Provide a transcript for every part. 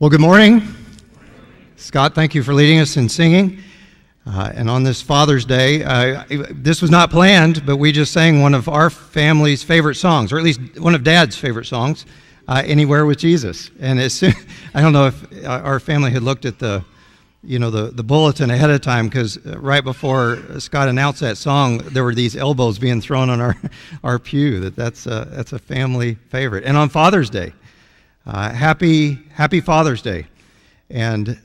Well, good morning. Scott, thank you for leading us in singing. And on this Father's Day, this was not planned, but we just sang one of our family's favorite songs, or at least one of Dad's favorite songs, Anywhere with Jesus. And as soon, I don't know if our family had looked at the bulletin ahead of time, because right before Scott announced that song, there were these elbows being thrown on our pew. That's a family favorite. And on Father's Day, happy Father's Day. And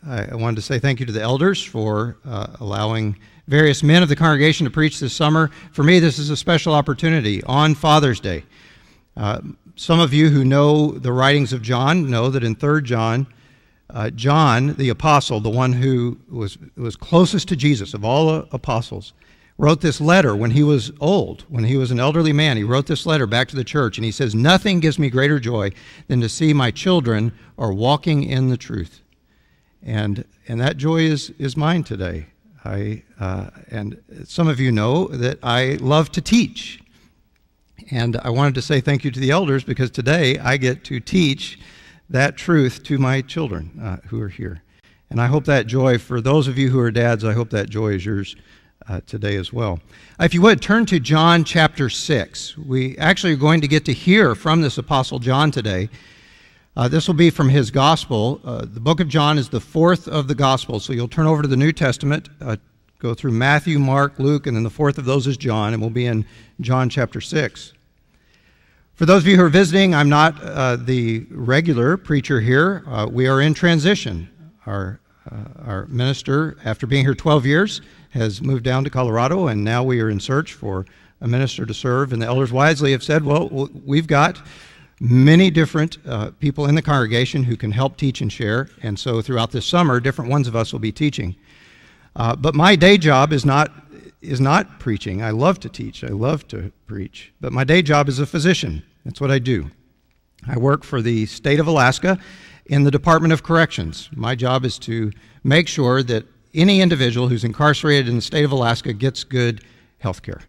I wanted to say thank you to the elders for allowing various men of the congregation to preach this summer. For me, this is a special opportunity on Father's Day. Some of you who know the writings of John know that in 3 John, John, the apostle, the one who was closest to Jesus of all apostles, wrote this letter when he was old, when he was an elderly man. He wrote this letter back to the church, and he says, "Nothing gives me greater joy than to see my children are walking in the truth." And that joy is mine today. And some of you know that I love to teach. And I wanted to say thank you to the elders, because today I get to teach that truth to my children who are here. And I hope that joy, for those of you who are dads, I hope that joy is yours today as well. If you would, turn to John chapter 6. We actually are going to get to hear from this Apostle John today. This will be from his gospel. The book of John is the fourth of the gospel, so you'll turn over to the New Testament, go through Matthew, Mark, Luke, and then the fourth of those is John, and we'll be in John chapter 6. For those of you who are visiting, I'm not the regular preacher here. We are in transition. Our minister, after being here 12 years, has moved down to Colorado, and now we are in search for a minister to serve. And the elders wisely have said, well, we've got many different people in the congregation who can help teach and share, and so throughout this summer, different ones of us will be teaching. But my day job is not preaching. I love to teach. I love to preach. But my day job is a physician. That's what I do. I work for the state of Alaska in the Department of Corrections. My job is to make sure that any individual who's incarcerated in the state of Alaska gets good health care.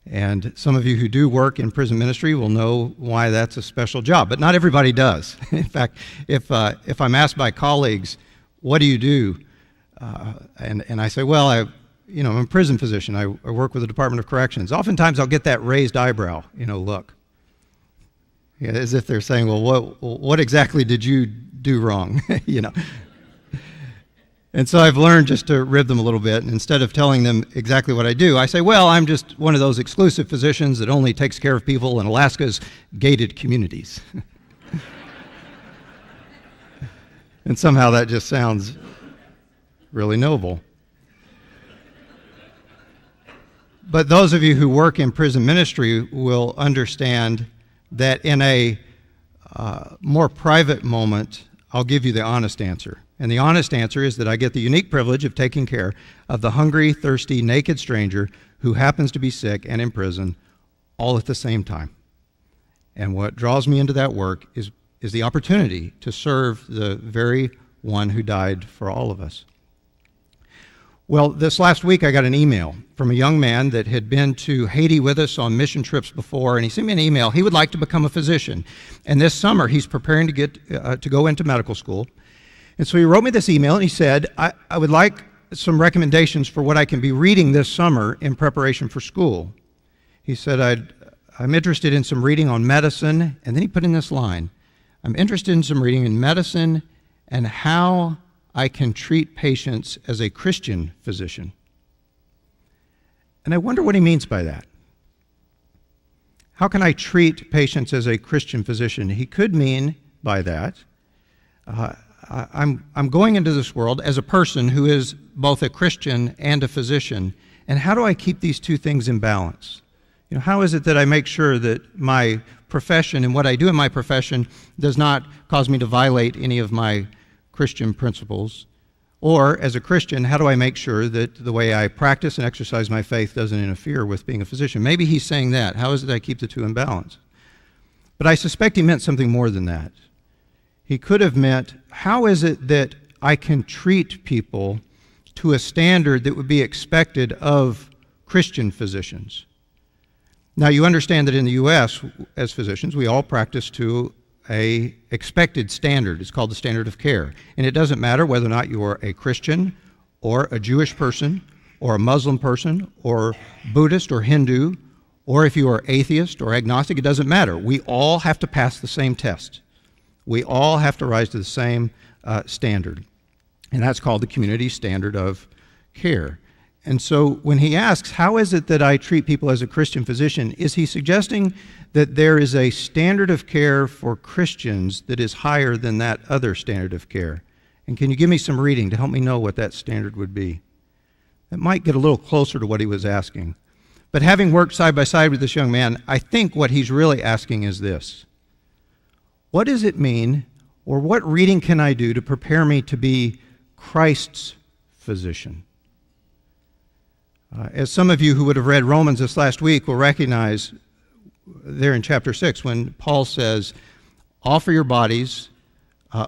And some of you who do work in prison ministry will know why that's a special job, but not everybody does. In fact, if I'm asked by colleagues, what do you do? And I say, well, I'm a prison physician. I work with the Department of Corrections. Oftentimes I'll get that raised eyebrow, look. Yeah, as if they're saying, well, what exactly did you do wrong? And so I've learned just to rib them a little bit, and instead of telling them exactly what I do, I say, well, I'm just one of those exclusive physicians that only takes care of people in Alaska's gated communities. And somehow that just sounds really noble. But those of you who work in prison ministry will understand that in a more private moment, I'll give you the honest answer. And the honest answer is that I get the unique privilege of taking care of the hungry, thirsty, naked stranger who happens to be sick and in prison all at the same time. And what draws me into that work is the opportunity to serve the very one who died for all of us. Well, this last week I got an email from a young man that had been to Haiti with us on mission trips before, and he sent me an email. He would like to become a physician. And this summer he's preparing to get to go into medical school. And so he wrote me this email, and he said, I would like some recommendations for what I can be reading this summer in preparation for school. He said, I'm interested in some reading on medicine, and then he put in this line, I'm interested in some reading in medicine and how I can treat patients as a Christian physician. And I wonder what he means by that. How can I treat patients as a Christian physician? He could mean by that, I'm going into this world as a person who is both a Christian and a physician, and how do I keep these two things in balance? How is it that I make sure that my profession and what I do in my profession does not cause me to violate any of my Christian principles? Or, as a Christian, how do I make sure that the way I practice and exercise my faith doesn't interfere with being a physician? Maybe he's saying that. How is it I keep the two in balance? But I suspect he meant something more than that. He could have meant, how is it that I can treat people to a standard that would be expected of Christian physicians? Now, you understand that in the U.S., as physicians, we all practice to a expected standard. It's called the standard of care. And it doesn't matter whether or not you are a Christian or a Jewish person or a Muslim person or Buddhist or Hindu, or if you are atheist or agnostic, it doesn't matter. We all have to pass the same test. We all have to rise to the same standard. And that's called the community standard of care. And so when he asks, how is it that I treat people as a Christian physician, is he suggesting that there is a standard of care for Christians that is higher than that other standard of care? And can you give me some reading to help me know what that standard would be? It might get a little closer to what he was asking. But having worked side by side with this young man, I think what he's really asking is this. What does it mean, or what reading can I do to prepare me to be Christ's physician? As some of you who would have read Romans this last week will recognize there in chapter 6 when Paul says, offer your bodies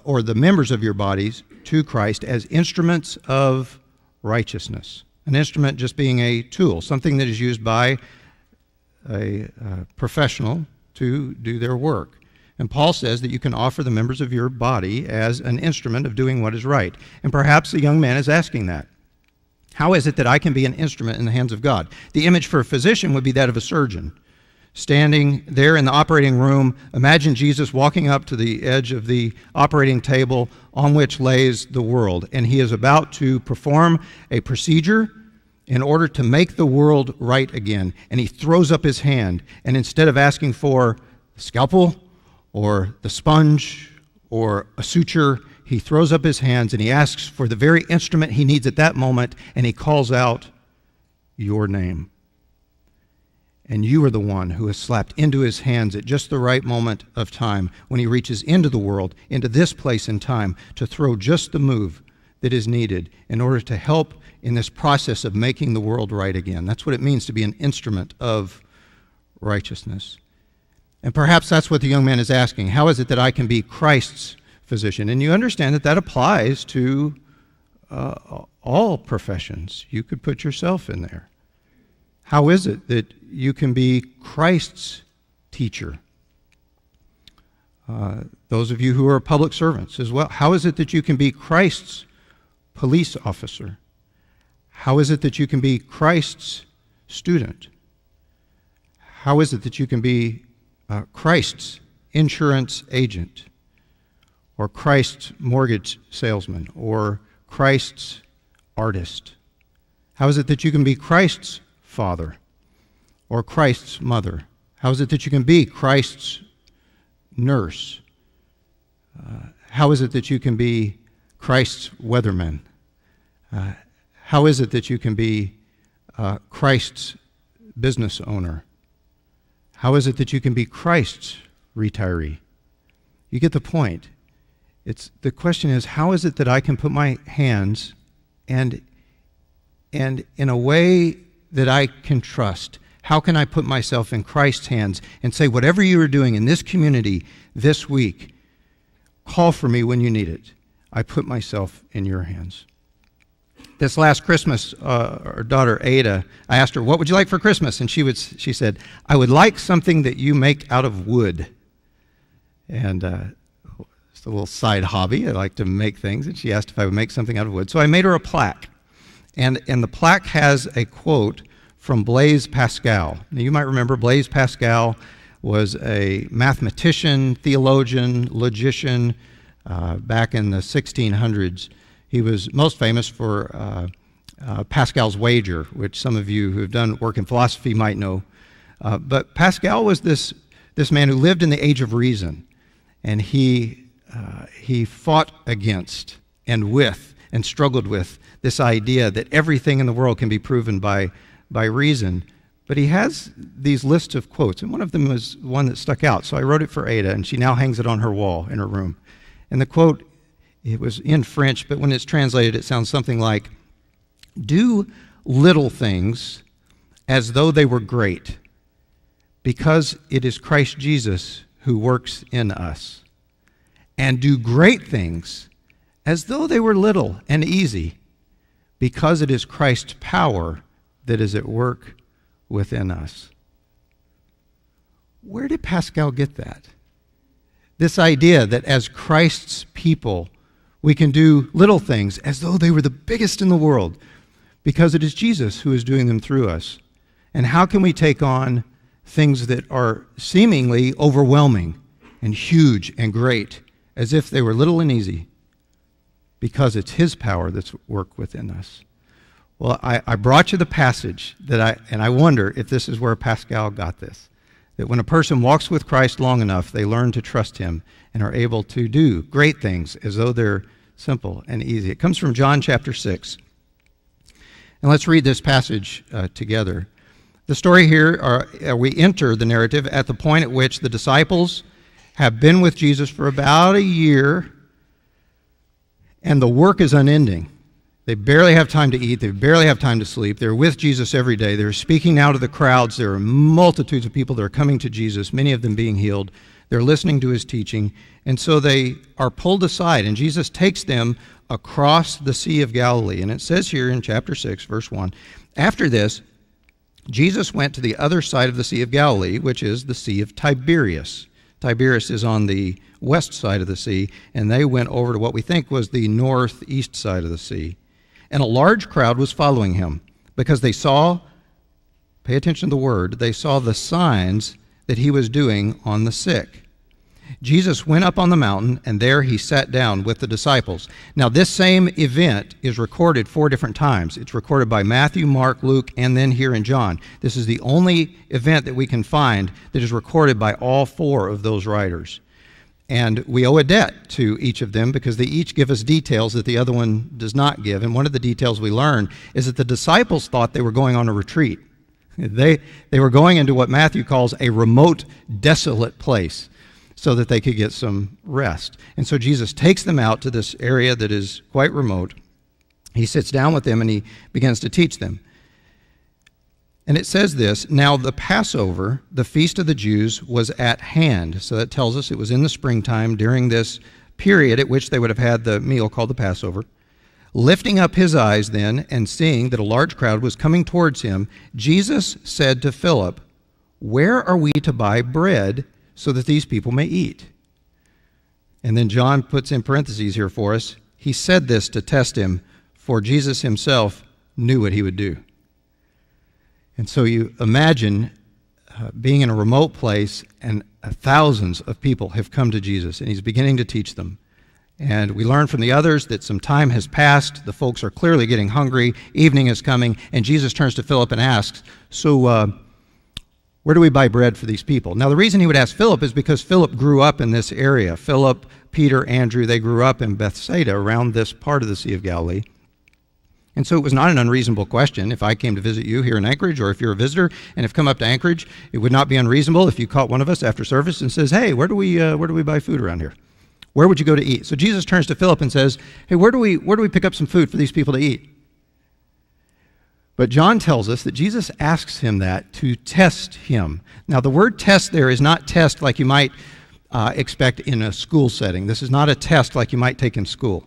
or the members of your bodies to Christ as instruments of righteousness. An instrument just being a tool, something that is used by a professional to do their work. And Paul says that you can offer the members of your body as an instrument of doing what is right. And perhaps the young man is asking that. How is it that I can be an instrument in the hands of God? The image for a physician would be that of a surgeon. Standing there in the operating room, imagine Jesus walking up to the edge of the operating table on which lays the world, and he is about to perform a procedure in order to make the world right again. And he throws up his hand, and instead of asking for the scalpel or the sponge or a suture, he throws up his hands and he asks for the very instrument he needs at that moment, and he calls out your name. And you are the one who is slapped into his hands at just the right moment of time when he reaches into the world, into this place in time, to throw just the move that is needed in order to help in this process of making the world right again. That's what it means to be an instrument of righteousness. And perhaps that's what the young man is asking. How is it that I can be Christ's physician? And you understand that that applies to all professions. You could put yourself in there. How is it that you can be Christ's teacher? Those of you who are public servants as well. How is it that you can be Christ's police officer? How is it that you can be Christ's student? How is it that you can be Christ's insurance agent, or Christ's mortgage salesman, or Christ's artist? How is it that you can be Christ's father or Christ's mother? How is it that you can be Christ's nurse? How is it that you can be Christ's weatherman? How is it that you can be Christ's business owner? How is it that you can be Christ's retiree? You get the point. The question is, how is it that I can put my hands and in a way that I can trust? How can I put myself in Christ's hands and say, whatever you are doing in this community this week, call for me when you need it. I put myself in your hands. This last Christmas, our daughter Ada, I asked her, what would you like for Christmas? And she said, I would like something that you make out of wood. And it's a little side hobby. I like to make things. And she asked if I would make something out of wood. So I made her a plaque. And the plaque has a quote from Blaise Pascal. Now, you might remember Blaise Pascal was a mathematician, theologian, logician back in the 1600s. He was most famous for Pascal's wager, which some of you who have done work in philosophy might know. But Pascal was this man who lived in the age of reason, and he fought against and with and struggled with this idea that everything in the world can be proven by reason. But he has these lists of quotes, and one of them was one that stuck out. So I wrote it for Ada, and she now hangs it on her wall in her room. And the quote, it was in French, but when it's translated, it sounds something like, do little things as though they were great, because it is Christ Jesus who works in us. And do great things as though they were little and easy, because it is Christ's power that is at work within us. Where did Pascal get that? This idea that as Christ's people, we can do little things as though they were the biggest in the world because it is Jesus who is doing them through us. And how can we take on things that are seemingly overwhelming and huge and great as if they were little and easy because it's his power that's worked within us? Well, I brought you the passage and I wonder if this is where Pascal got this. That when a person walks with Christ long enough, they learn to trust him and are able to do great things as though they're simple and easy. It comes from John chapter 6. And let's read this passage together. The story here, we enter the narrative at the point at which the disciples have been with Jesus for about a year, and the work is unending. They barely have time to eat. They barely have time to sleep. They're with Jesus every day. They're speaking out to the crowds. There are multitudes of people that are coming to Jesus, many of them being healed. They're listening to his teaching. And so they are pulled aside, and Jesus takes them across the Sea of Galilee. And it says here in chapter 6, verse 1, after this, Jesus went to the other side of the Sea of Galilee, which is the Sea of Tiberias. Tiberias is on the west side of the sea, and they went over to what we think was the northeast side of the sea. And a large crowd was following him because they saw, pay attention to the word, they saw the signs that he was doing on the sick. Jesus went up on the mountain, and there he sat down with the disciples. Now, this same event is recorded 4 different times. It's recorded by Matthew, Mark, Luke, and then here in John. This is the only event that we can find that is recorded by all 4 of those writers. And we owe a debt to each of them because they each give us details that the other one does not give. And one of the details we learn is that the disciples thought they were going on a retreat. They were going into what Matthew calls a remote, desolate place so that they could get some rest. And so Jesus takes them out to this area that is quite remote. He sits down with them and he begins to teach them. And it says this, now the Passover, the feast of the Jews, was at hand. So that tells us it was in the springtime during this period at which they would have had the meal called the Passover. Lifting up his eyes then and seeing that a large crowd was coming towards him, Jesus said to Philip, where are we to buy bread so that these people may eat? And then John puts in parentheses here for us, he said this to test him, for Jesus himself knew what he would do. And so you imagine being in a remote place and thousands of people have come to Jesus and he's beginning to teach them. And we learn from the others that some time has passed. The folks are clearly getting hungry. Evening is coming. And Jesus turns to Philip and asks, so where do we buy bread for these people? Now the reason he would ask Philip is because Philip grew up in this area. Philip, Peter, Andrew, they grew up in Bethsaida around this part of the Sea of Galilee. And so it was not an unreasonable question. If I came to visit you here in Anchorage, or if you're a visitor and have come up to Anchorage, it would not be unreasonable if you caught one of us after service and says, hey, where do we buy food around here? Where would you go to eat? So Jesus turns to Philip and says, hey, where do we pick up some food for these people to eat? But John tells us that Jesus asks him that to test him. Now the word test there is not test like you might expect in a school setting. This is not a test like you might take in school.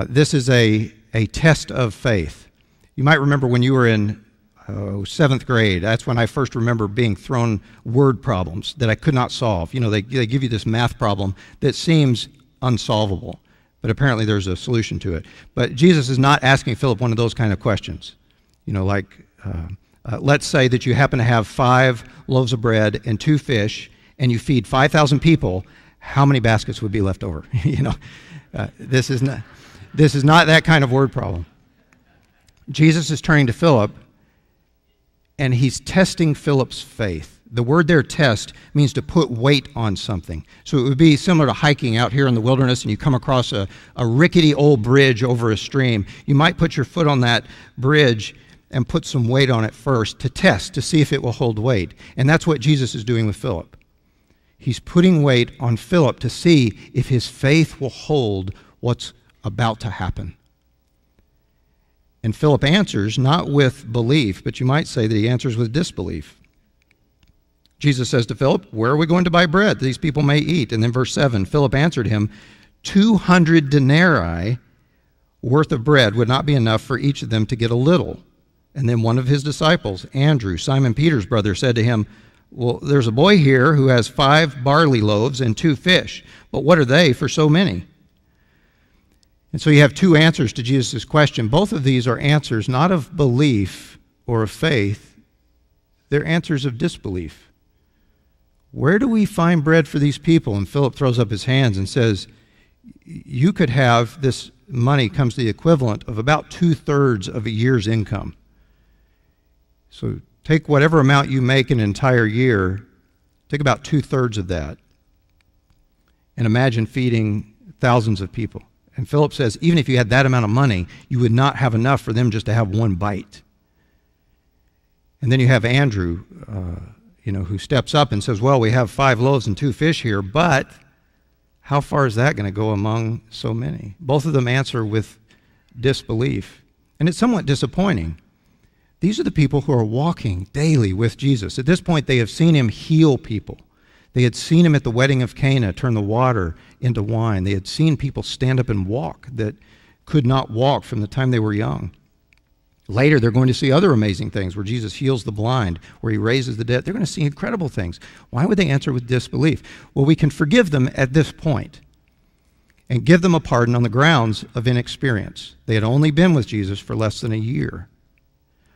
This is a test of faith. You might remember when you were in 7th grade, that's when I first remember being thrown word problems that I could not solve. You know, they give you this math problem that seems unsolvable, but apparently there's a solution to it. But Jesus is not asking Philip one of those kind of questions. You know, like, let's say that you happen to have 5 loaves of bread and 2 fish, and you feed 5,000 people, how many baskets would be left over? You know, this is not that kind of word problem. Jesus is turning to Philip, and he's testing Philip's faith. The word there, test, means to put weight on something. So it would be similar to hiking out here in the wilderness, and you come across a rickety old bridge over a stream. You might put your foot on that bridge and put some weight on it first to test, to see if it will hold weight. And that's what Jesus is doing with Philip. He's putting weight on Philip to see if his faith will hold what's about to happen. And Philip answers not with belief, but you might say that he answers with disbelief. Jesus says to Philip, where are we going to buy bread that these people may eat? And then verse 7, Philip answered him, 200 denarii worth of bread would not be enough for each of them to get a little. And then one of his disciples, Andrew, Simon Peter's brother, said to him, well, there's a boy here who has 5 barley loaves and 2 fish, but what are they for so many? And so you have 2 answers to Jesus' question. Both of these are answers not of belief or of faith. They're answers of disbelief. Where do we find bread for these people? And Philip throws up his hands and says, you could have this money comes to the equivalent of about 2/3 of a year's income. So take whatever amount you make in an entire year, take about 2/3 of that, and imagine feeding thousands of people. And Philip says, even if you had that amount of money, you would not have enough for them just to have one bite. And then you have Andrew, who steps up and says, well, we have 5 loaves and 2 fish here, but how far is that going to go among so many? Both of them answer with disbelief. And it's somewhat disappointing. These are the people who are walking daily with Jesus. At this point, they have seen him heal people. They had seen him at the wedding of Cana turn the water into wine. They had seen people stand up and walk that could not walk from the time they were young. Later, they're going to see other amazing things where Jesus heals the blind, where he raises the dead. They're going to see incredible things. Why would they answer with disbelief? Well, we can forgive them at this point and give them a pardon on the grounds of inexperience. They had only been with Jesus for less than a year.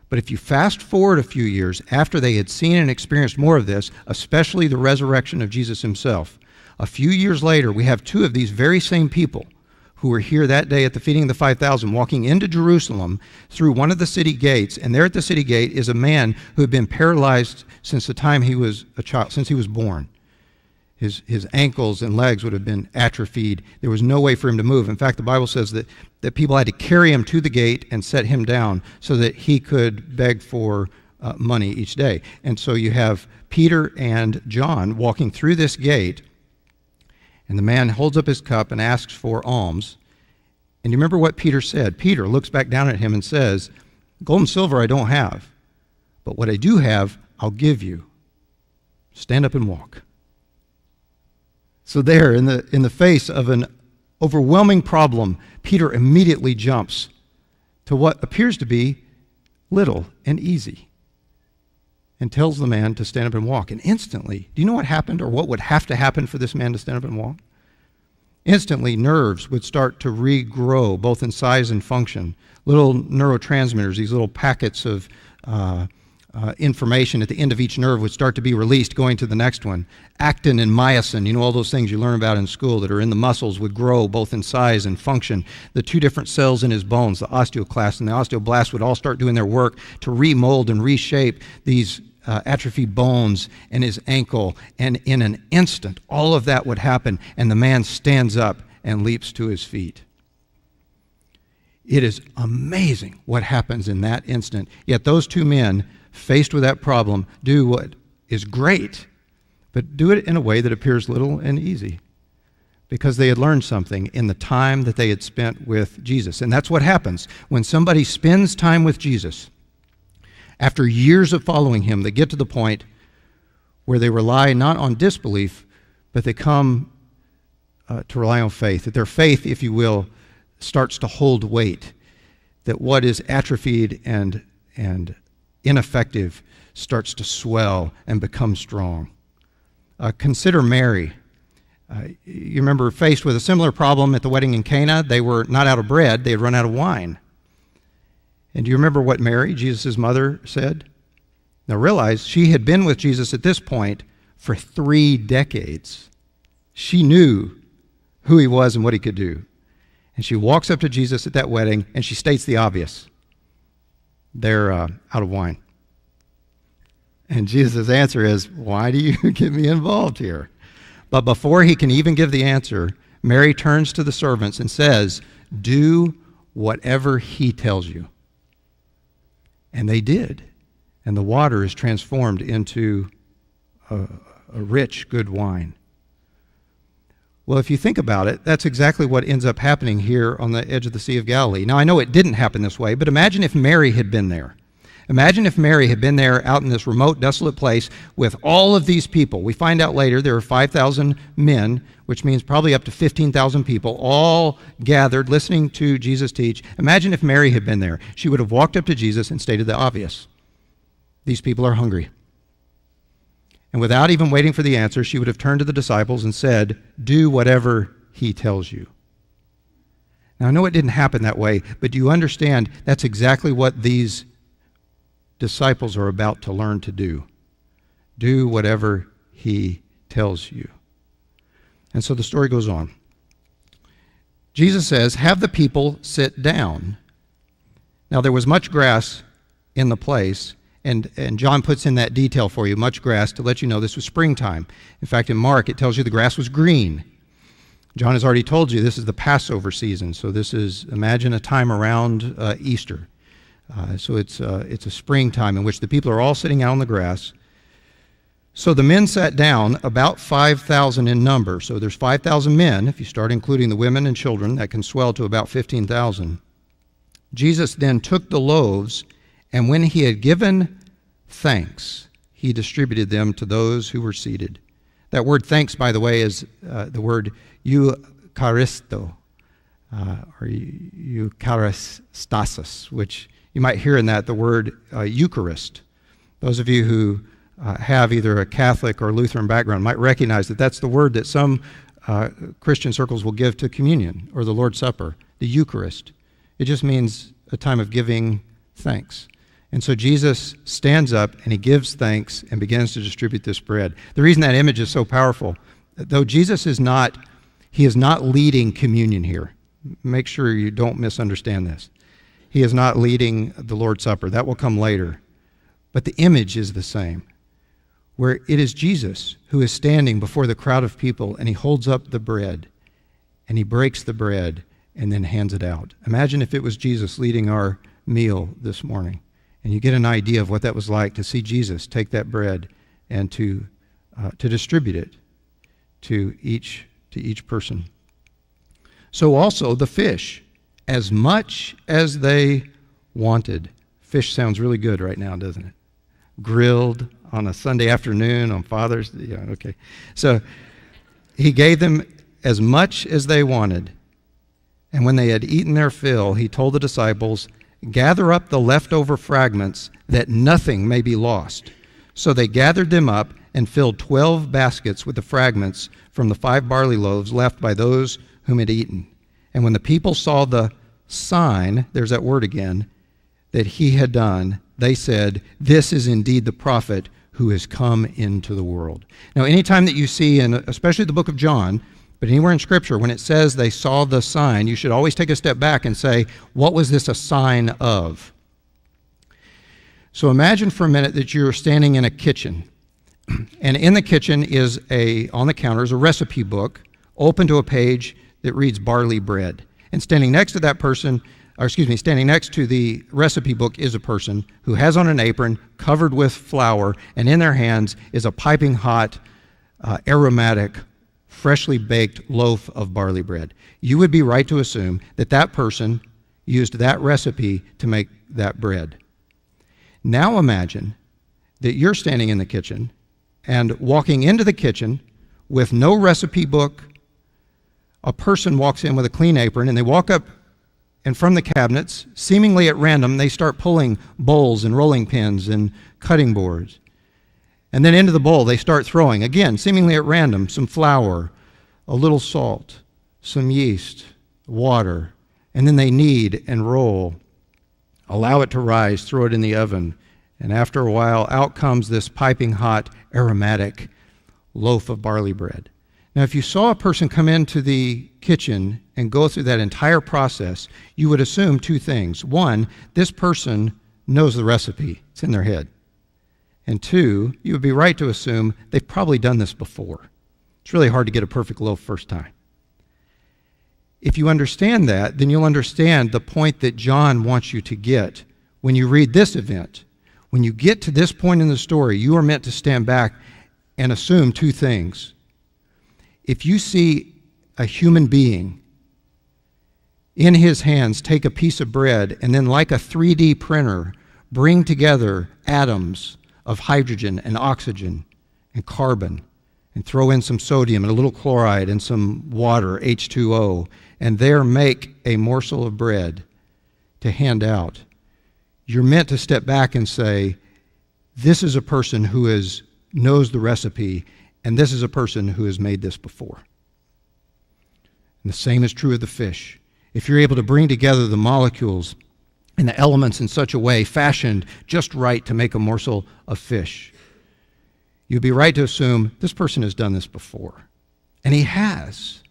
But if you fast forward a few years after they had seen and experienced more of this, especially the resurrection of Jesus himself, a few years later, we have 2 of these very same people who were here that day at the feeding of the 5,000, walking into Jerusalem through one of the city gates. And there at the city gate is a man who had been paralyzed since the time he was a child, since he was born. His ankles and legs would have been atrophied. There was no way for him to move. In fact, the Bible says that people had to carry him to the gate and set him down so that he could beg for money each day. And so you have Peter and John walking through this gate, and the man holds up his cup and asks for alms. And you remember what Peter said. Peter looks back down at him and says, gold and silver I don't have, but what I do have, I'll give you. Stand up and walk. So there, in the face of an overwhelming problem, Peter immediately jumps to what appears to be little and easy and tells the man to stand up and walk. And instantly, do you know what happened or what would have to happen for this man to stand up and walk? Instantly, nerves would start to regrow, both in size and function. Little neurotransmitters, these little packets of information at the end of each nerve would start to be released going to the next one. Actin and myosin, all those things you learn about in school that are in the muscles would grow both in size and function. The 2 different cells in his bones, the osteoclast and the osteoblast, would all start doing their work to remold and reshape these atrophied bones and his ankle. And in an instant, all of that would happen, and the man stands up and leaps to his feet. It is amazing what happens in that instant. Yet those 2 men, faced with that problem, do what is great, but do it in a way that appears little and easy, because they had learned something in the time that they had spent with Jesus. And that's what happens when somebody spends time with Jesus. After years of following him, they get to the point where they rely not on disbelief, but they come to rely on faith, that their faith, if you will, starts to hold weight, that what is atrophied and ineffective starts to swell and become strong. Consider Mary. You remember, faced with a similar problem at the wedding in Cana, they were not out of bread, they had run out of wine. And do you remember what Mary, Jesus' mother, said? Now realize, she had been with Jesus at this point for 3 decades. She knew who he was and what he could do. And she walks up to Jesus at that wedding, and she states the obvious. They're out of wine. And Jesus' answer is, why do you get me involved here? But before he can even give the answer, Mary turns to the servants and says, do whatever he tells you. And they did. And the water is transformed into a rich, good wine. Well, if you think about it, that's exactly what ends up happening here on the edge of the Sea of Galilee. Now, I know it didn't happen this way, but imagine if Mary had been there. Imagine if Mary had been there out in this remote, desolate place with all of these people. We find out later there are 5,000 men, which means probably up to 15,000 people, all gathered listening to Jesus teach. Imagine if Mary had been there. She would have walked up to Jesus and stated the obvious. These people are hungry. And without even waiting for the answer, she would have turned to the disciples and said, "Do whatever he tells you." Now, I know it didn't happen that way, but do you understand that's exactly what these disciples are about to learn to do? Do whatever he tells you. And so the story goes on. Jesus says, "Have the people sit down." Now, there was much grass in the place, and John puts in that detail for you, much grass, to let you know this was springtime. In fact, in Mark, it tells you the grass was green. John has already told you this is the Passover season, so this is, imagine a time around Easter. So it's a springtime in which the people are all sitting out on the grass. So the men sat down, about 5,000 in number. So there's 5,000 men. If you start including the women and children, that can swell to about 15,000. Jesus then took the loaves, and when he had given thanks, he distributed them to those who were seated. That word thanks, by the way, is the word Eucharisto, or Eucharistasis, which you might hear in that the word Eucharist. Those of you who have either a Catholic or Lutheran background might recognize that that's the word that some Christian circles will give to communion or the Lord's Supper, the Eucharist. It just means a time of giving thanks. And so Jesus stands up and he gives thanks and begins to distribute this bread. The reason that image is so powerful, though Jesus is not leading communion here. Make sure you don't misunderstand this. He is not leading the Lord's Supper. That will come later. But the image is the same, where it is Jesus who is standing before the crowd of people, and he holds up the bread, and he breaks the bread, and then hands it out. Imagine if it was Jesus leading our meal this morning, and you get an idea of what that was like to see Jesus take that bread and to distribute it to each person. So also the fish, as much as they wanted. Fish sounds really good right now, doesn't it? Grilled on a Sunday afternoon on Father's Day. Yeah, okay. So he gave them as much as they wanted. And when they had eaten their fill, he told the disciples, "Gather up the leftover fragments that nothing may be lost." So they gathered them up and filled 12 baskets with the fragments from the 5 barley loaves left by those whom had eaten. And when the people saw the sign, there's that word again, that he had done, they said, "This is indeed the prophet who has come into the world." Now, anytime that you see, in especially the book of John, but anywhere in Scripture, when it says they saw the sign, you should always take a step back and say, what was this a sign of? So imagine for a minute that you're standing in a kitchen, and in the kitchen is on the counter is a recipe book, open to a page that reads barley bread. And standing next to the recipe book is a person who has on an apron covered with flour, and in their hands is a piping hot, aromatic, freshly baked loaf of barley bread. You would be right to assume that that person used that recipe to make that bread. Now imagine that you're standing in the kitchen and walking into the kitchen with no recipe book. A person walks in with a clean apron, and they walk up, and from the cabinets, seemingly at random, they start pulling bowls and rolling pins and cutting boards. And then into the bowl, they start throwing, again, seemingly at random, some flour, a little salt, some yeast, water, and then they knead and roll, allow it to rise, throw it in the oven, and after a while, out comes this piping hot, aromatic loaf of barley bread. Now, if you saw a person come into the kitchen and go through that entire process, you would assume 2 things. 1, this person knows the recipe. It's in their head. And 2, you would be right to assume they've probably done this before. It's really hard to get a perfect loaf first time. If you understand that, then you'll understand the point that John wants you to get when you read this event. When you get to this point in the story, you are meant to stand back and assume 2 things. If you see a human being in his hands take a piece of bread and then, like a 3D printer, bring together atoms of hydrogen and oxygen and carbon and throw in some sodium and a little chloride and some water, H2O, and there make a morsel of bread to hand out, you're meant to step back and say, this is a person who has knows the recipe, and this is a person who has made this before. And the same is true of the fish. If you're able to bring together the molecules and the elements in such a way, fashioned just right to make a morsel of fish, you'd be right to assume this person has done this before. And he has.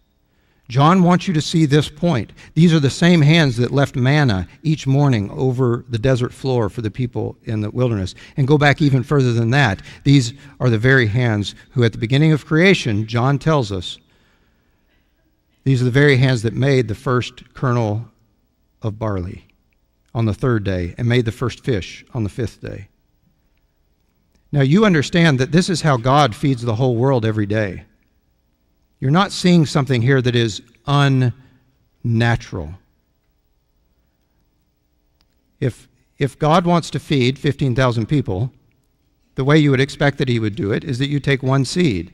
John wants you to see this point. These are the same hands that left manna each morning over the desert floor for the people in the wilderness. And go back even further than that. These are the very hands who at the beginning of creation, John tells us, these are the very hands that made the first kernel of barley on the third day and made the first fish on the fifth day. Now you understand that this is how God feeds the whole world every day. You're not seeing something here that is unnatural. If God wants to feed 15,000 people, the way you would expect that he would do it is that you take one seed.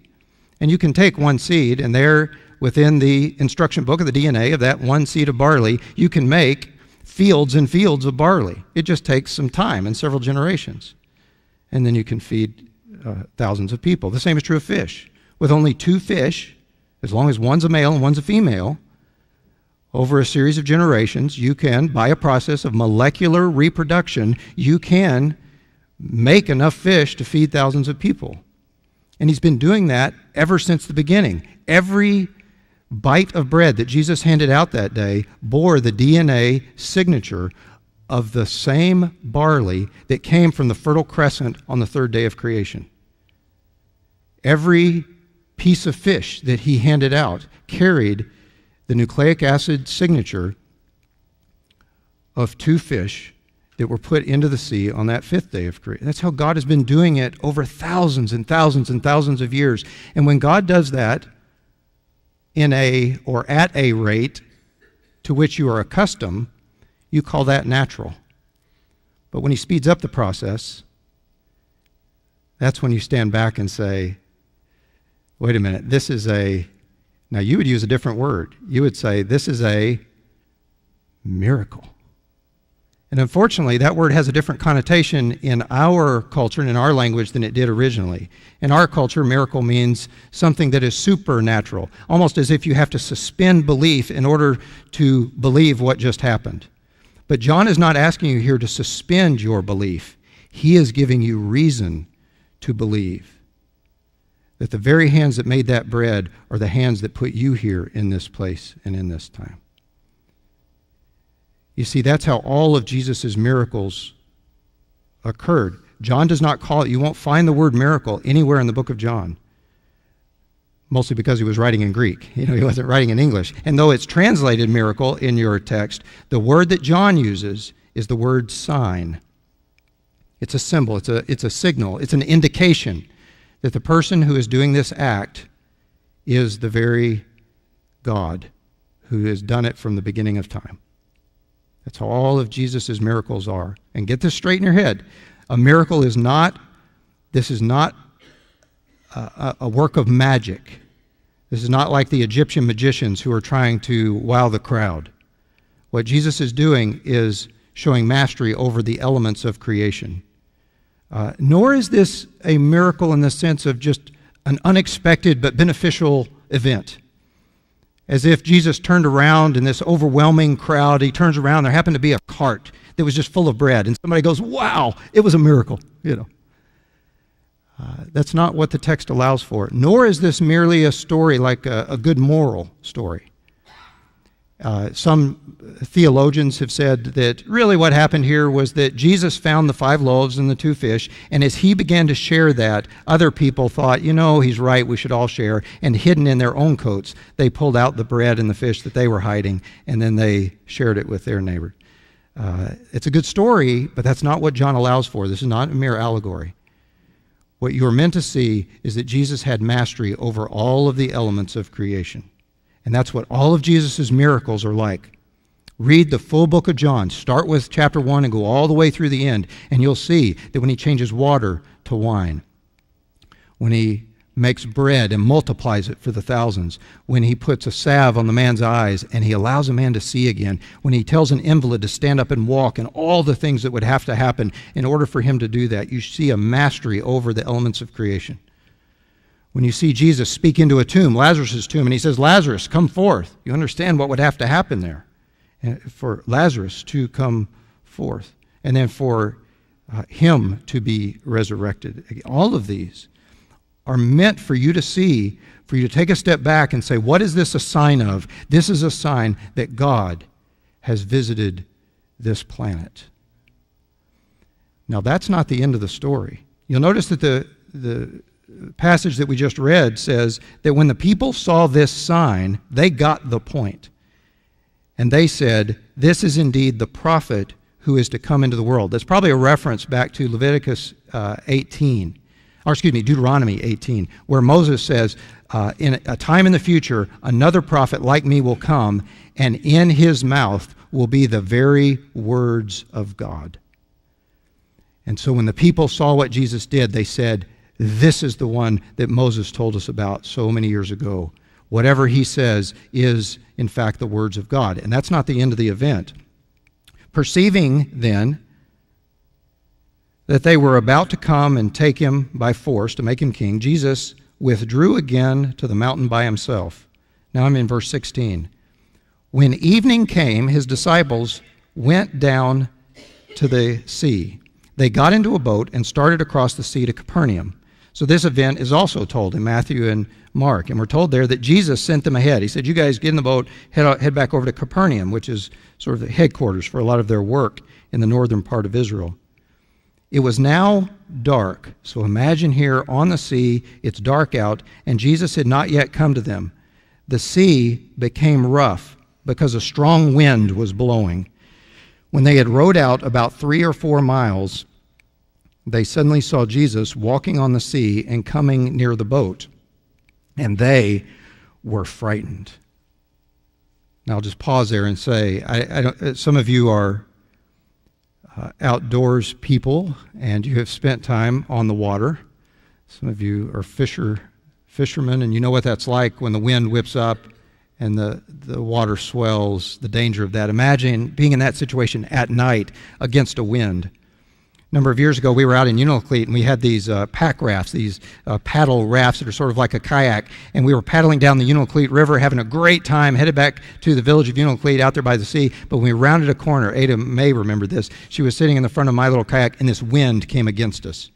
And you can take one seed, and there within the instruction book of the DNA of that one seed of barley, you can make fields and fields of barley. It just takes some time and several generations. And then you can feed thousands of people. The same is true of fish. With only two fish, as long as one's a male and one's a female, over a series of generations, you can, by a process of molecular reproduction, you can make enough fish to feed thousands of people. And he's been doing that ever since the beginning. Every bite of bread that Jesus handed out that day bore the DNA signature of the same barley that came from the Fertile Crescent on the third day of creation. Every piece of fish that he handed out carried the nucleic acid signature of two fish that were put into the sea on that fifth day of creation. That's how God has been doing it over thousands and thousands and thousands of years. And when God does that in a or at a rate to which you are accustomed, you call that natural. But when he speeds up the process, that's when you stand back and say, wait a minute, this is now you would use a different word. You would say, this is a miracle. And unfortunately, that word has a different connotation in our culture and in our language than it did originally. In our culture, miracle means something that is supernatural, almost as if you have to suspend belief in order to believe what just happened. But John is not asking you here to suspend your belief. He is giving you reason to believe that the very hands that made that bread are the hands that put you here in this place and in this time. You see, that's how all of Jesus' miracles occurred. John does not call it, you won't find the word miracle anywhere in the book of John, mostly because he was writing in Greek. He wasn't writing in English. And though it's translated miracle in your text, the word that John uses is the word sign. It's a symbol, it's a signal, it's an indication that the person who is doing this act is the very God who has done it from the beginning of time. That's how all of Jesus' miracles are. And get this straight in your head. A miracle is not a work of magic. This is not like the Egyptian magicians who are trying to wow the crowd. What Jesus is doing is showing mastery over the elements of creation. Nor is this a miracle in the sense of just an unexpected but beneficial event. As if Jesus turned around in this overwhelming crowd, he turns around, there happened to be a cart that was just full of bread, and somebody goes, wow, it was a miracle, That's not what the text allows for. Nor is this merely a story like a good moral story. Some theologians have said that really what happened here was that Jesus found the 5 loaves and the 2 fish, and as he began to share that, other people thought, he's right, we should all share, and hidden in their own coats, they pulled out the bread and the fish that they were hiding, and then they shared it with their neighbor. It's a good story, but that's not what John allows for. This is not a mere allegory. What you are meant to see is that Jesus had mastery over all of the elements of creation. And that's what all of Jesus' miracles are like. Read the full book of John. Start with chapter 1 and go all the way through the end, and you'll see that when he changes water to wine, when he makes bread and multiplies it for the thousands, when he puts a salve on the man's eyes and he allows a man to see again, when he tells an invalid to stand up and walk, and all the things that would have to happen in order for him to do that, you see a mastery over the elements of creation. When you see Jesus speak into a tomb, Lazarus' tomb, and he says, Lazarus, come forth, you understand what would have to happen there for Lazarus to come forth, and then for him to be resurrected. All of these are meant for you to see, for you to take a step back and say, what is this a sign of? This is a sign that God has visited this planet. Now, that's not the end of the story. You'll notice that the passage that we just read says that when the people saw this sign, they got the point. And they said, this is indeed the prophet who is to come into the world. That's probably a reference back to Deuteronomy 18, where Moses says, in a time in the future, another prophet like me will come, and in his mouth will be the very words of God. And so when the people saw what Jesus did, they said, this is the one that Moses told us about so many years ago. Whatever he says is, in fact, the words of God. And that's not the end of the event. Perceiving, then, that they were about to come and take him by force to make him king, Jesus withdrew again to the mountain by himself. Now I'm in verse 16. When evening came, his disciples went down to the sea. They got into a boat and started across the sea to Capernaum. So this event is also told in Matthew and Mark. And we're told there that Jesus sent them ahead. He said, you guys get in the boat, head back over to Capernaum, which is sort of the headquarters for a lot of their work in the northern part of Israel. It was now dark. So imagine here on the sea, it's dark out, and Jesus had not yet come to them. The sea became rough because a strong wind was blowing. When they had rowed out about 3 or 4 miles, they suddenly saw Jesus walking on the sea and coming near the boat, and they were frightened. Now I'll just pause there and say, some of you are outdoors people, and you have spent time on the water. Some of you are fishermen, and you know what that's like when the wind whips up and the water swells, the danger of that. Imagine being in that situation at night against a wind. A number of years ago, we were out in Unalakleet, and we had these pack rafts, these paddle rafts that are sort of like a kayak, and we were paddling down the Unalakleet River, having a great time, headed back to the village of Unalakleet out there by the sea. But when we rounded a corner, Ada may remember this, she was sitting in the front of my little kayak, and this wind came against us.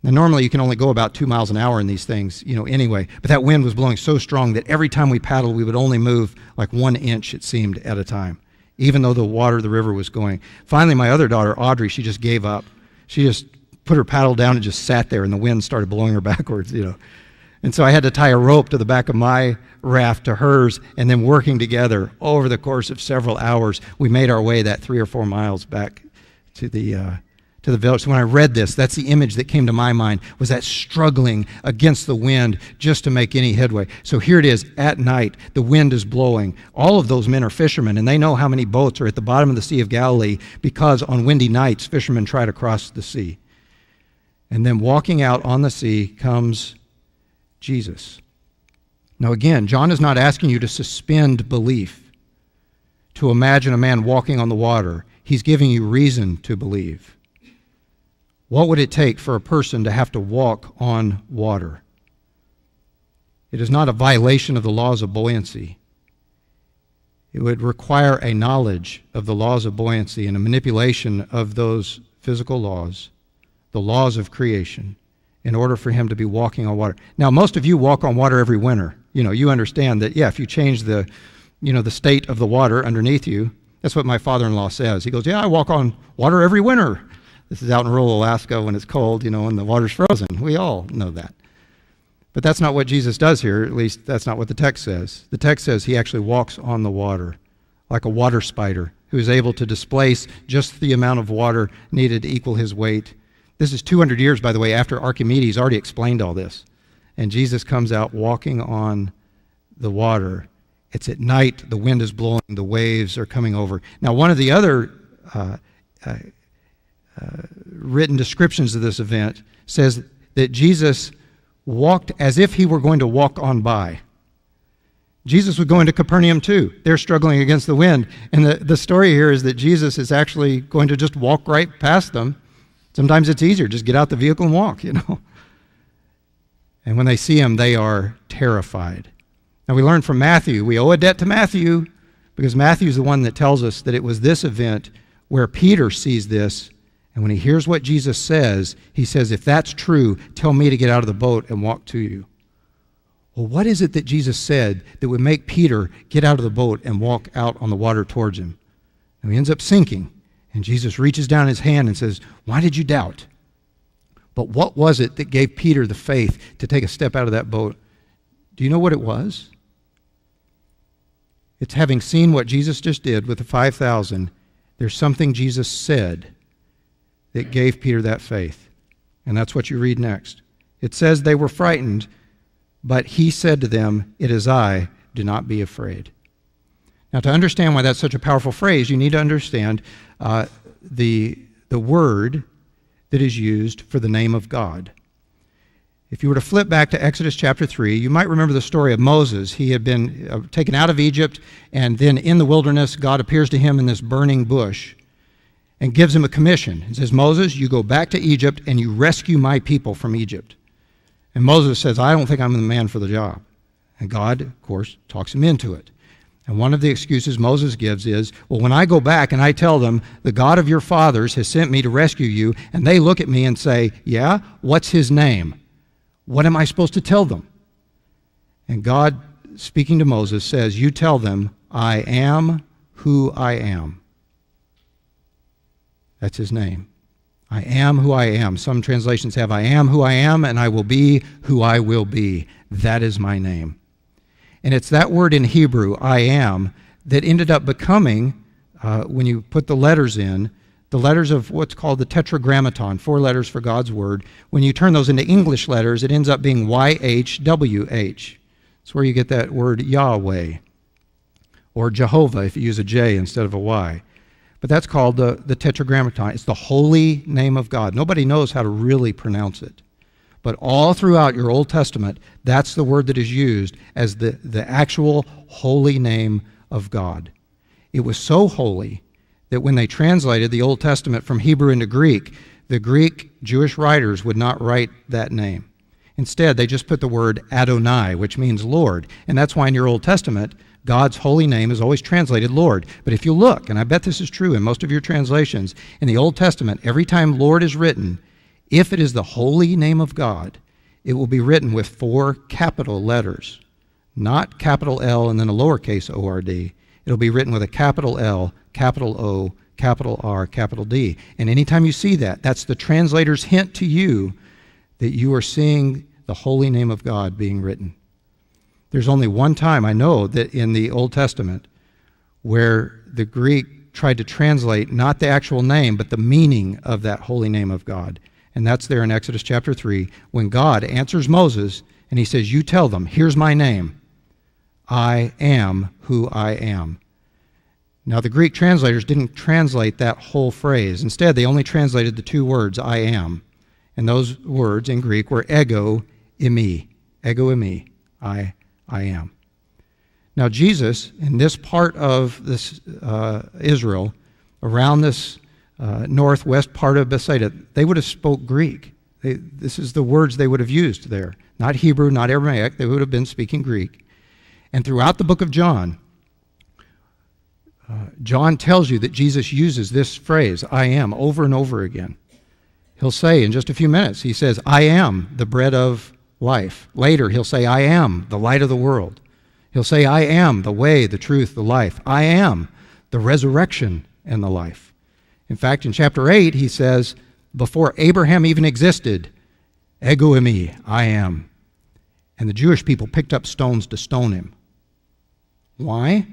Now, normally you can only go about 2 miles an hour in these things, anyway, but that wind was blowing so strong that every time we paddled, we would only move like 1 inch, it seemed, at a time, even though the river was going. Finally, my other daughter, Audrey, she just gave up. She just put her paddle down and just sat there, and the wind started blowing her backwards, And so I had to tie a rope to the back of my raft to hers, and then working together over the course of several hours, we made our way that 3 or 4 miles back to the village. So when I read this, that's the image that came to my mind, was that struggling against the wind just to make any headway. So here it is, at night, the wind is blowing. All of those men are fishermen, and they know how many boats are at the bottom of the Sea of Galilee, because on windy nights, fishermen try to cross the sea. And then walking out on the sea comes Jesus. Now again, John is not asking you to suspend belief, to imagine a man walking on the water. He's giving you reason to believe. What would it take for a person to have to walk on water? It is not a violation of the laws of buoyancy. It would require a knowledge of the laws of buoyancy and a manipulation of those physical laws, the laws of creation, in order for him to be walking on water. Now, most of you walk on water every winter. You understand that, if you change the state of the water underneath you, that's what my father-in-law says. He goes, I walk on water every winter. This is out in rural Alaska when it's cold, and the water's frozen. We all know that. But that's not what Jesus does here. At least that's not what the text says. The text says he actually walks on the water like a water spider who is able to displace just the amount of water needed to equal his weight. This is 200 years, by the way, after Archimedes already explained all this. And Jesus comes out walking on the water. It's at night, the wind is blowing, the waves are coming over. Now, one of the other written descriptions of this event says that Jesus walked as if he were going to walk on by. Jesus was going to Capernaum too. They're struggling against the wind. And the story here is that Jesus is actually going to just walk right past them. Sometimes it's easier, just get out the vehicle and walk, And when they see him, they are terrified. Now we learn from Matthew, we owe a debt to Matthew, because Matthew is the one that tells us that it was this event where Peter sees this, and when he hears what Jesus says, he says, if that's true, tell me to get out of the boat and walk to you. Well, what is it that Jesus said that would make Peter get out of the boat and walk out on the water towards him? And he ends up sinking, and Jesus reaches down his hand and says, why did you doubt? But what was it that gave Peter the faith to take a step out of that boat? Do you know what it was? It's having seen what Jesus just did with the 5,000, there's something Jesus said that gave Peter that faith. And that's what you read next. It says they were frightened, but he said to them, it is I, do not be afraid. Now, to understand why that's such a powerful phrase, you need to understand the word that is used for the name of God. If you were to flip back to Exodus chapter 3, you might remember the story of Moses. He had been taken out of Egypt, and then in the wilderness, God appears to him in this burning bush and gives him a commission. He says, Moses, you go back to Egypt and you rescue my people from Egypt. And Moses says, I don't think I'm the man for the job. And God, of course, talks him into it. And one of the excuses Moses gives is, well, when I go back and I tell them, the God of your fathers has sent me to rescue you, and they look at me and say, yeah, what's his name? What am I supposed to tell them? And God, speaking to Moses, says, you tell them, I am who I am. That's his name. I am who I am. Some translations have, I am who I am, and I will be who I will be. That is my name. And it's that word in Hebrew, I am, that ended up becoming, when you put the letters in, the letters of what's called the tetragrammaton, 4 letters for God's word. When you turn those into English letters, it ends up being YHWH. It's where you get that word Yahweh, or Jehovah if you use a J instead of a Y. But that's called the tetragrammaton. It's the holy name of God. Nobody knows how to really pronounce it. But all throughout your Old Testament, that's the word that is used as the actual holy name of God. It was so holy that when they translated the Old Testament from Hebrew into Greek, the Greek Jewish writers would not write that name. Instead, they just put the word Adonai, which means Lord. And that's why in your Old Testament, God's holy name is always translated Lord. But if you look, and I bet this is true in most of your translations, in the Old Testament, every time Lord is written, if it is the holy name of God, it will be written with 4 capital letters, not capital L and then a lowercase O-R-D. It'll be written with a capital L, capital O, capital R, capital D. And anytime you see that, that's the translator's hint to you that you are seeing the holy name of God being written. There's only one time I know that in the Old Testament where the Greek tried to translate not the actual name, but the meaning of that holy name of God. And that's there in Exodus chapter 3, when God answers Moses and he says, you tell them, here's my name. I am who I am. Now, the Greek translators didn't translate that whole phrase. Instead, they only translated the 2 words, I am. And those words in Greek were ego eimi. Ego eimi. I am. Now, Jesus, in this part of this Israel, around this northwest part of Bethsaida, they would have spoke Greek. This is the words they would have used there. Not Hebrew, not Aramaic. They would have been speaking Greek. And throughout the book of John, John tells you that Jesus uses this phrase, I am, over and over again. He'll say in just a few minutes, he says, I am the bread of life. Later, he'll say, I am the light of the world. He'll say, I am the way, the truth, the life. I am the resurrection and the life. In fact, in chapter 8, he says, before Abraham even existed, ego eimi, I am. And the Jewish people picked up stones to stone him. Why?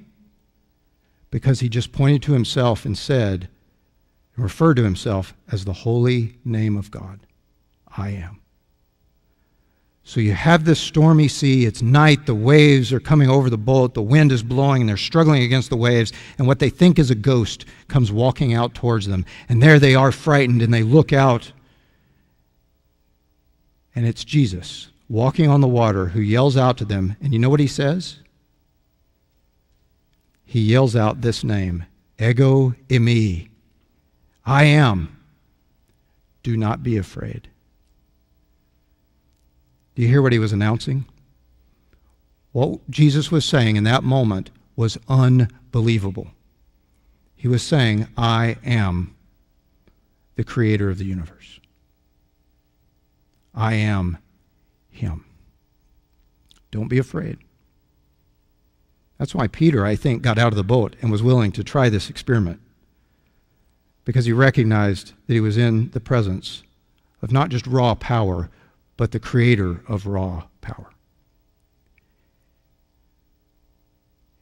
Because he just pointed to himself and said, and referred to himself as the holy name of God. I am. So you have this stormy sea, it's night, the waves are coming over the boat, the wind is blowing, and they're struggling against the waves, and what they think is a ghost comes walking out towards them. And there they are frightened, and they look out, and it's Jesus walking on the water who yells out to them, and you know what he says? He yells out this name, Ego Eimi, I am. Do not be afraid. Do you hear what he was announcing? What Jesus was saying in that moment was unbelievable. He was saying, I am the creator of the universe. I am him. Don't be afraid. That's why Peter, I think, got out of the boat and was willing to try this experiment, because he recognized that he was in the presence of not just raw power, but the creator of raw power.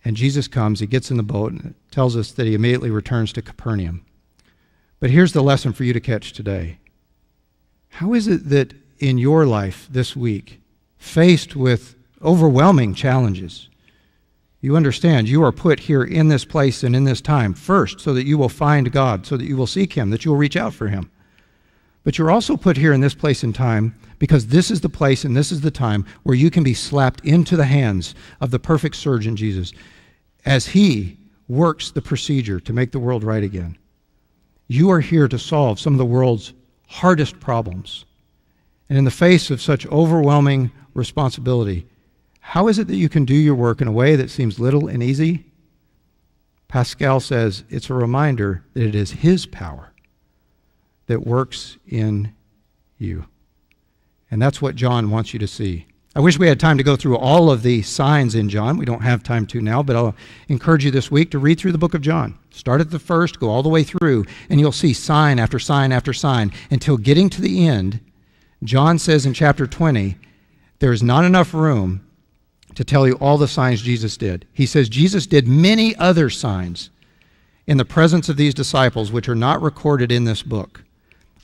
And Jesus comes, he gets in the boat, and it tells us that he immediately returns to Capernaum. But here's the lesson for you to catch today. How is it that in your life this week, faced with overwhelming challenges, you understand you are put here in this place and in this time first so that you will find God, so that you will seek him, that you will reach out for him. But you're also put here in this place and time because this is the place and this is the time where you can be slapped into the hands of the perfect surgeon, Jesus, as he works the procedure to make the world right again. You are here to solve some of the world's hardest problems. And in the face of such overwhelming responsibility, how is it that you can do your work in a way that seems little and easy? Pascal says it's a reminder that it is his power that works in you. And that's what John wants you to see. I wish we had time to go through all of the signs in John. We don't have time to now, but I'll encourage you this week to read through the book of John. Start at the first, go all the way through, and you'll see sign after sign after sign until getting to the end. John says in chapter 20, there is not enough room to tell you all the signs Jesus did. He says Jesus did many other signs in the presence of these disciples, which are not recorded in this book.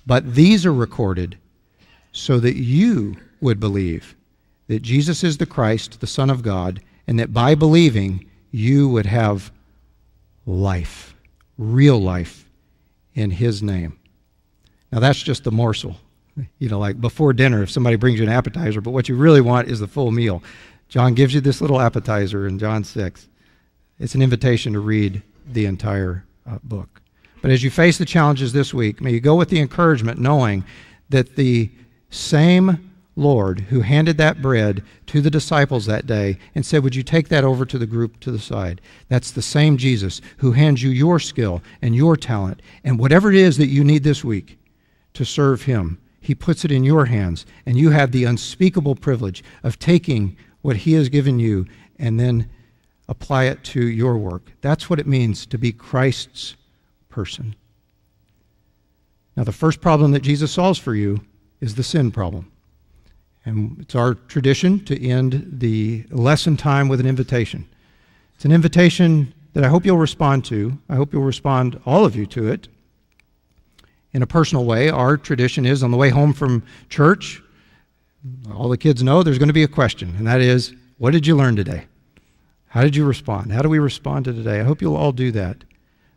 But these are recorded so that you would believe that Jesus is the Christ, the Son of God, and that by believing you would have life, real life in his name. Now that's just the morsel. You know, like before dinner, if somebody brings you an appetizer, but what you really want is the full meal. John gives you this little appetizer in John 6. It's an invitation to read the entire book. But as you face the challenges this week, may you go with the encouragement knowing that the same Lord who handed that bread to the disciples that day and said, would you take that over to the group to the side? That's the same Jesus who hands you your skill and your talent and whatever it is that you need this week to serve him. He puts it in your hands, and you have the unspeakable privilege of taking what he has given you and then apply it to your work. That's what it means to be Christ's person. Now, the first problem that Jesus solves for you is the sin problem. And it's our tradition to end the lesson time with an invitation. It's an invitation that I hope you'll respond to. I hope you'll respond, all of you, to it in a personal way. Our tradition is on the way home from church, all the kids know there's going to be a question, and that is, what did you learn today? How did you respond? How do we respond to today? I hope you'll all do that.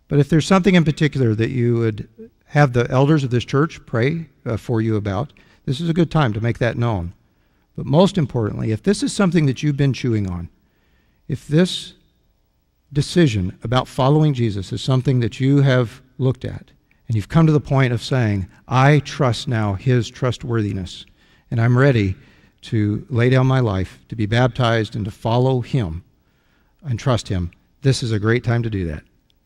But if there's something in particular that you would have the elders of this church pray for you about, this is a good time to make that known. But most importantly, if this is something that you've been chewing on, if this decision about following Jesus is something that you have looked at, and you've come to the point of saying, I trust now his trustworthiness, and I'm ready to lay down my life, to be baptized, and to follow him and trust him, this is a great time to do that.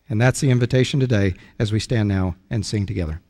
And that's the invitation today as we stand now and sing together.